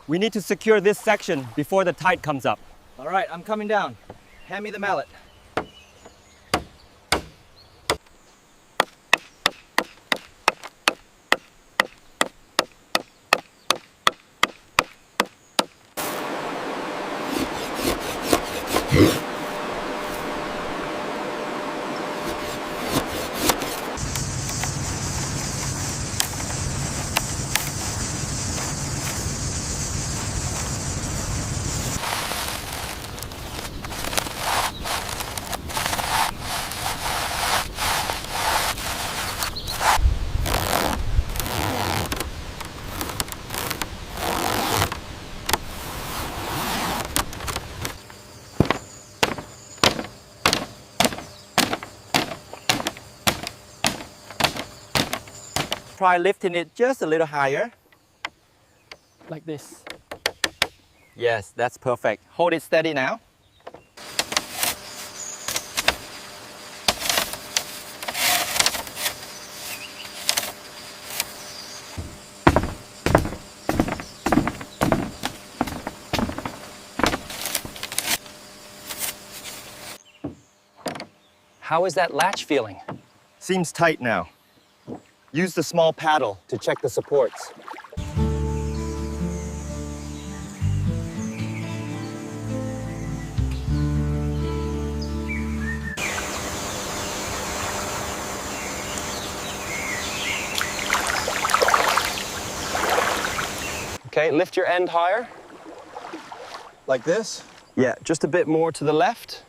We need to secure this section before the tide comes up. All right, I'm coming down. Hand me the mallet. Try lifting it just a little higher. Like this. Yes, that's perfect. Hold it steady now. How is that latch feeling? Seems tight now. Use the small paddle to check the supports. Okay, lift your end higher. Like this? Yeah, just a bit more to the left.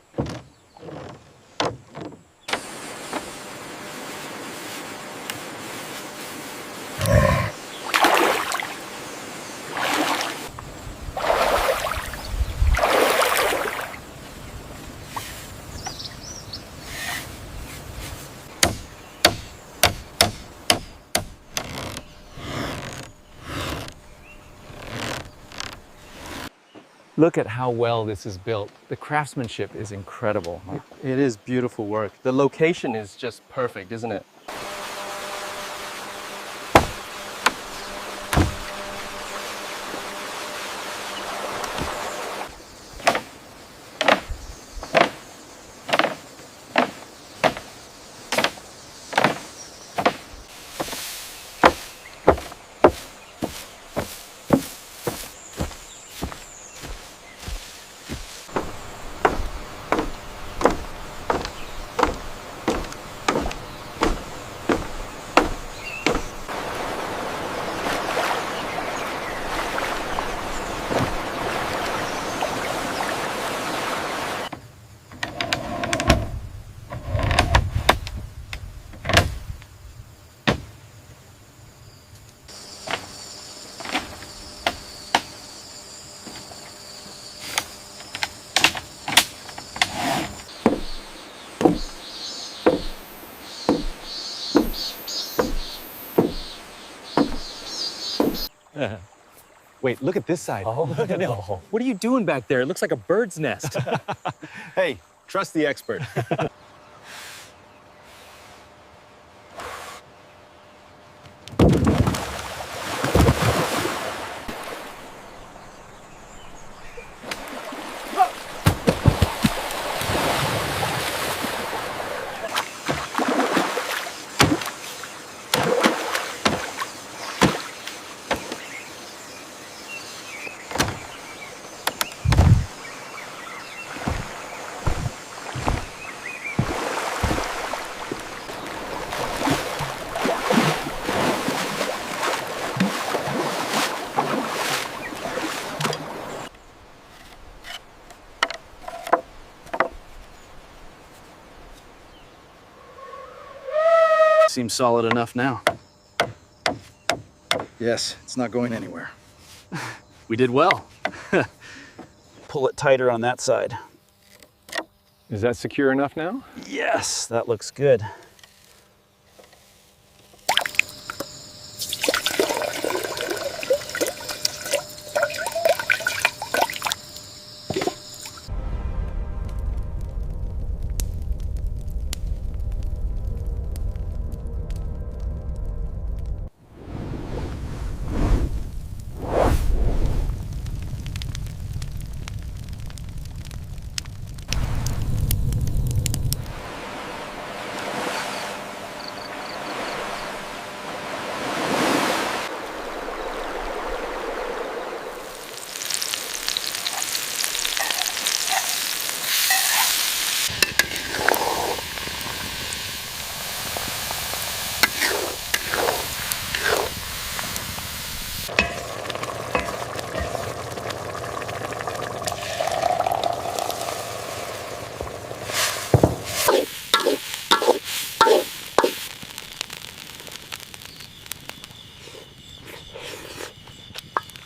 Look at how well this is built. The craftsmanship is incredible. It is beautiful work. The location is just perfect, isn't it? Wait, look at this side. Oh, no. What are you doing back there? It looks like a bird's nest. Hey, trust the expert. Seems solid enough now. Yes, it's not going anywhere. We did well. Pull it tighter on that side. Is that secure enough now? Yes, that looks good.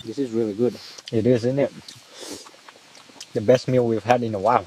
This is really good. It is, isn't it? The best meal we've had in a while.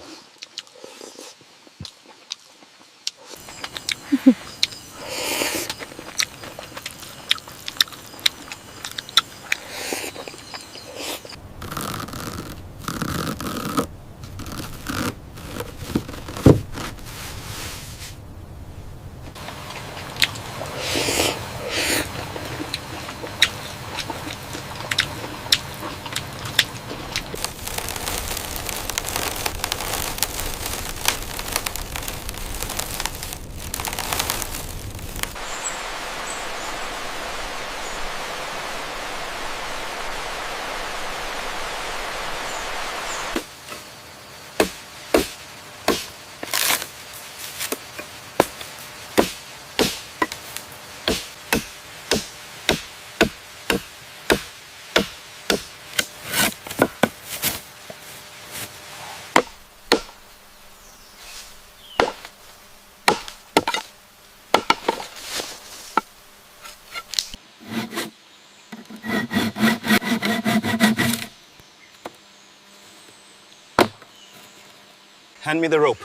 Hand me the rope.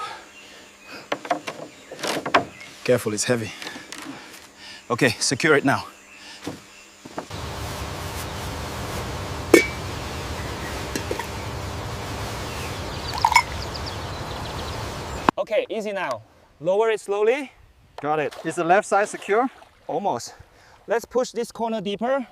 Careful, it's heavy. Okay, secure it now. Okay, easy now. Lower it slowly. Got it. Is the left side secure? Almost. Let's push this corner deeper.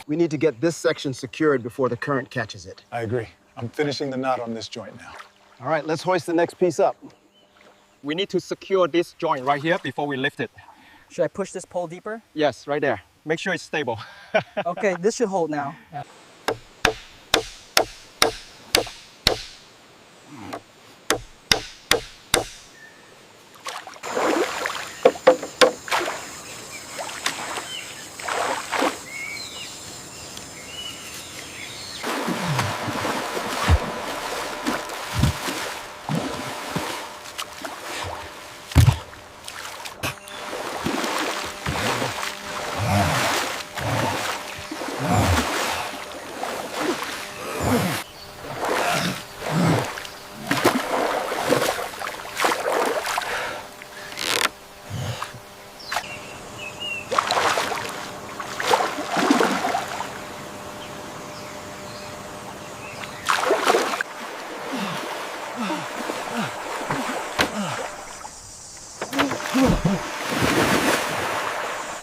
We need to get this section secured before the current catches it. I agree. I'm finishing the knot on this joint now. All right, let's hoist the next piece up. We need to secure this joint right here before we lift it. Should I push this pole deeper? Yes, right there. Make sure it's stable. Okay, this should hold now.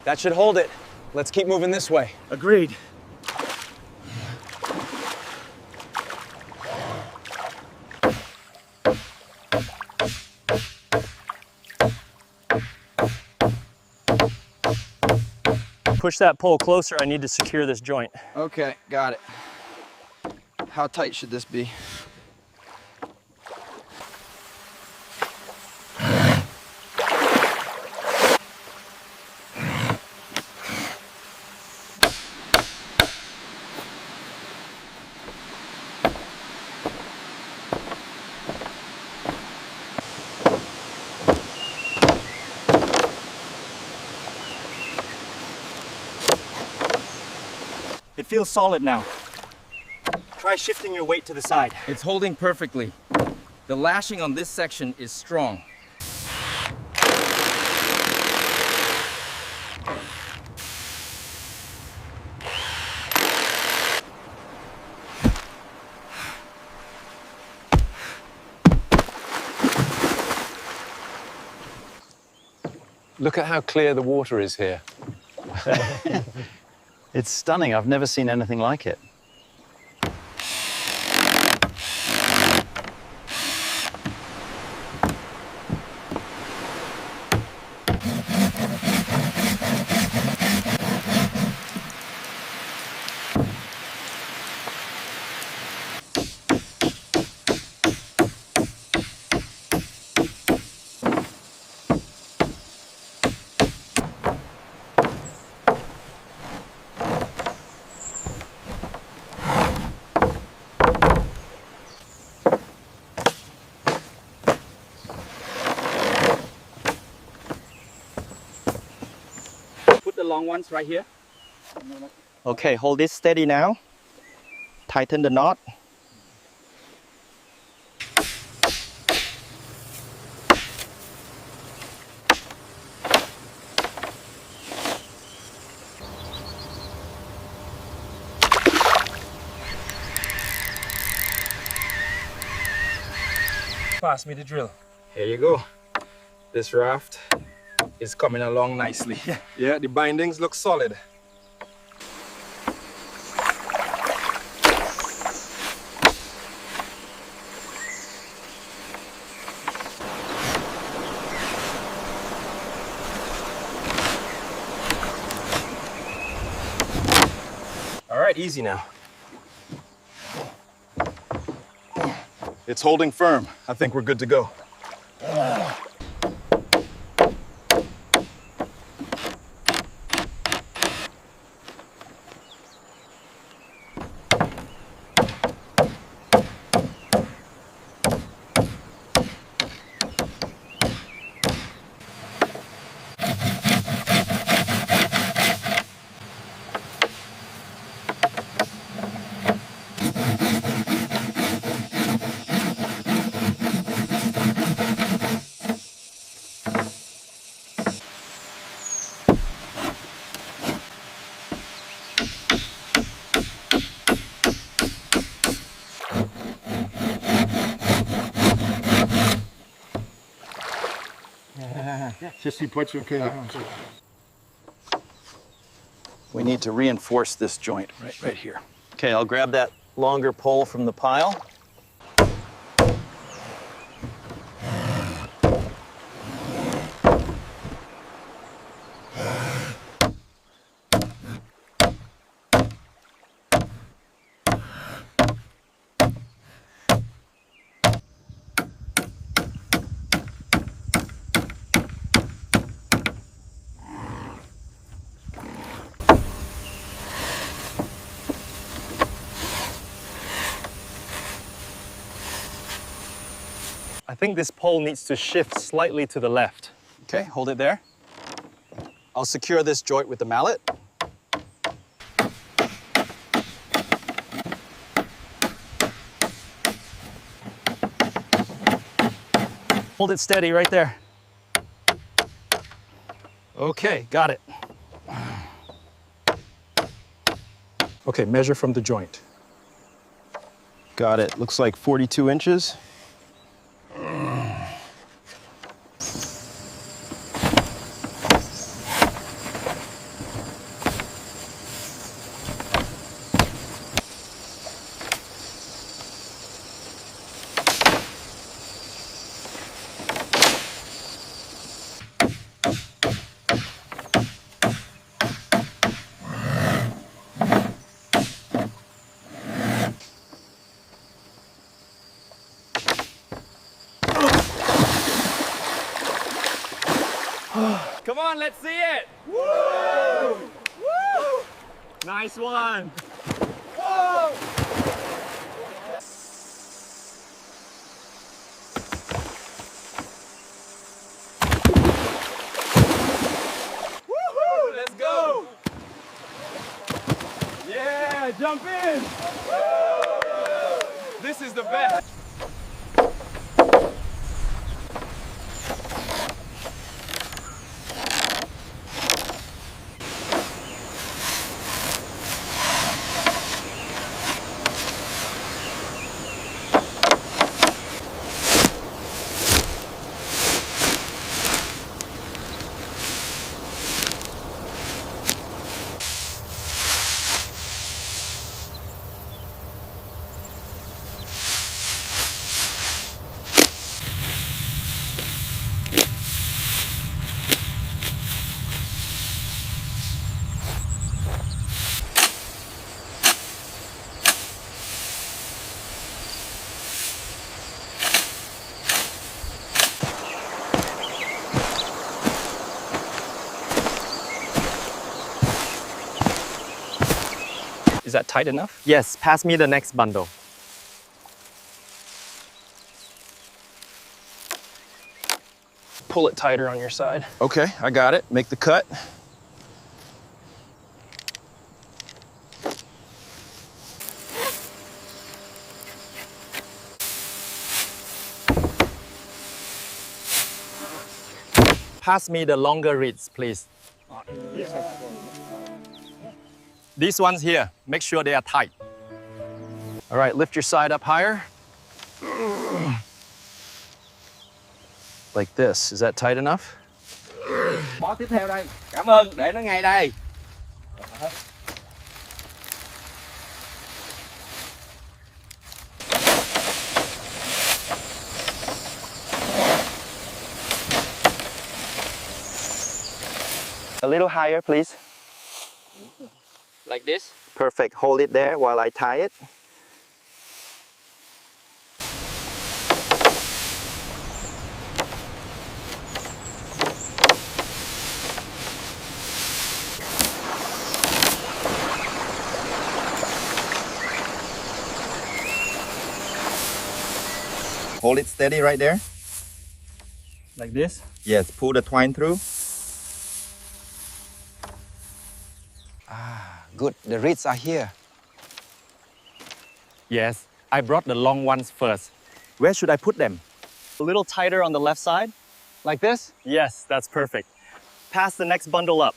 That should hold it. Let's keep moving this way. Agreed. Push that pole closer. I need to secure this joint. Okay, got it. How tight should this be? It feels solid now. Try shifting your weight to the side. It's holding perfectly. The lashing on this section is strong. Look at how clear the water is here. It's stunning. I've never seen anything like it. long ones right here. Okay, hold this steady now. Tighten the knot. Pass me the drill. Here you go. This raft is coming along nicely. Yeah, the bindings look solid. All right, easy now. It's holding firm. I think we're good to go. We need to reinforce this joint right here. Okay, I'll grab that longer pole from the pile. I think this pole needs to shift slightly to the left. Okay, hold it there. I'll secure this joint with the mallet. Hold it steady right there. Okay, got it. Okay, measure from the joint. Got it. Looks like 42 inches. Come on, let's see it! Woo! Woo! Nice one! Whoa! Woohoo! Let's go! Yeah, jump in! Woo! This is the best! Is that tight enough? Yes, pass me the next bundle. Pull it tighter on your side. Okay, I got it. Make the cut. Pass me the longer reeds, please. These ones here, make sure they are tight. All right, lift your side up higher. Like this. Is that tight enough? Bó tiếp theo đây. Cảm ơn, để nó ngay đây. A little higher, please. Like this. Perfect. Hold it there while I tie it. Hold it steady right there. Like this. Yes, pull the twine through. Good, the reeds are here. Yes, I brought the long ones first. Where should I put them? A little tighter on the left side. Like this? Yes, that's perfect. Pass the next bundle up.